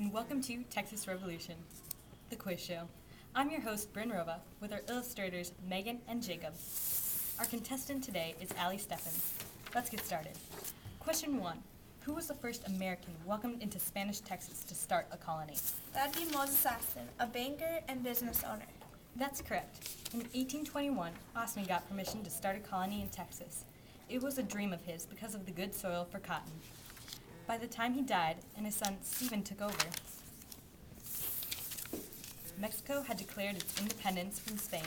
and welcome to Texas Revolution, the quiz show. I'm your host, Bryn Rova, with our illustrators, Megan and Jacob. Our contestant today is Allie Steffens. Let's get started. Question 1. Who was the first American welcomed into Spanish Texas to start a colony? That'd be Moses Austin, a banker and business owner. That's correct. In 1821, Austin got permission to start a colony in Texas. It was a dream of his because of the good soil for cotton. By the time he died and his son Stephen took over, Mexico had declared its independence from Spain.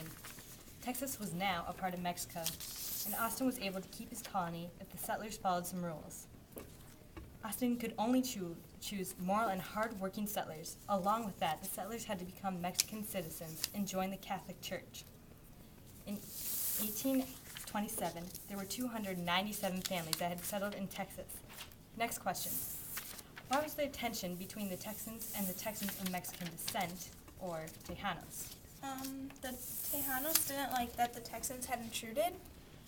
Texas was now a part of Mexico, and Austin was able to keep his colony if the settlers followed some rules. Austin could only choose moral and hard-working settlers. Along with that, the settlers had to become Mexican citizens and join the Catholic Church. In 1827, there were 297 families that had settled in Texas. Next question. Why was there tension between the Texans and the Texans of Mexican descent, or Tejanos? The Tejanos didn't like that the Texans had intruded.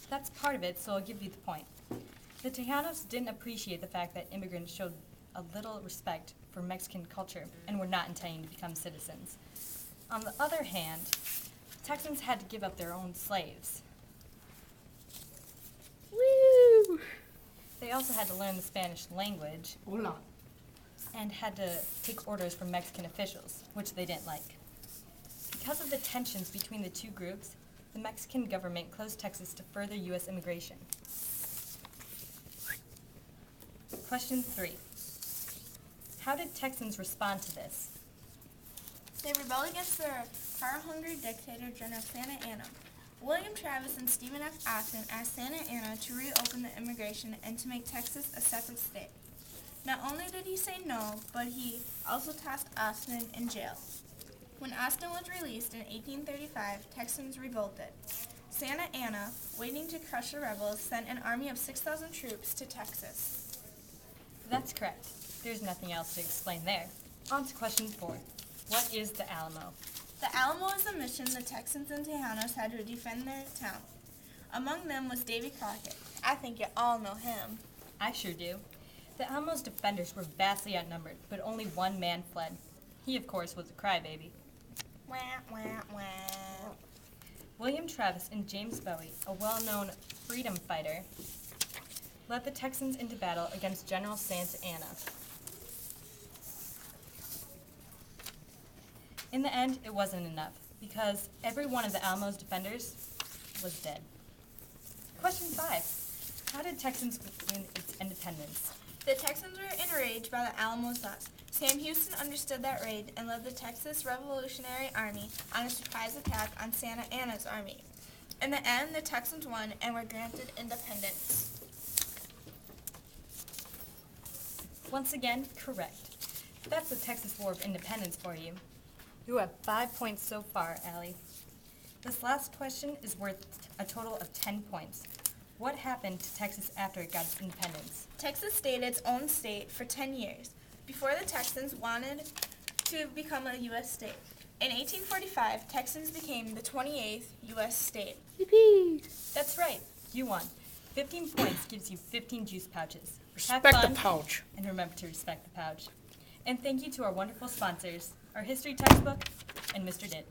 That's part of it, so I'll give you the point. The Tejanos didn't appreciate the fact that immigrants showed a little respect for Mexican culture and were not intending to become citizens. On the other hand, Texans had to give up their own slaves. Woo! They also had to learn the Spanish language. Hola. And had to take orders from Mexican officials, which they didn't like. Because of the tensions between the two groups, the Mexican government closed Texas to further U.S. immigration. Question 3. How did Texans respond to this? They rebelled against their power-hungry dictator, General Santa Anna. William Travis and Stephen F. Austin asked Santa Anna to reopen the immigration and to make Texas a separate state. Not only did he say no, but he also tossed Austin in jail. When Austin was released in 1835, Texans revolted. Santa Anna, waiting to crush the rebels, sent an army of 6,000 troops to Texas. That's correct. There's nothing else to explain there. On to question 4. What is the Alamo? The Alamo is a mission the Texans and Tejanos had to defend their town. Among them was Davy Crockett. I think you all know him. I sure do. The Alamo's defenders were vastly outnumbered, but only one man fled. He, of course, was a crybaby. Wah, wah, wah. William Travis and James Bowie, a well-known freedom fighter, led the Texans into battle against General Santa Anna. In the end, it wasn't enough, because every one of the Alamo's defenders was dead. Question 5. How did Texans win its independence? The Texans were enraged by the Alamo's loss. Sam Houston understood that rage and led the Texas Revolutionary Army on a surprise attack on Santa Anna's army. In the end, the Texans won and were granted independence. Once again, correct. That's the Texas War of Independence for you. You have 5 points so far, Allie. This last question is worth a total of 10 points. What happened to Texas after it got its independence? Texas stayed its own state for 10 years before the Texans wanted to become a U.S. state. In 1845, Texans became the 28th U.S. state. Yippee! That's right, you won. 15 points gives you 15 juice pouches. Have Respect fun, the pouch. and remember to respect the pouch. And thank you to our wonderful sponsors, our history textbook, and Mistadit.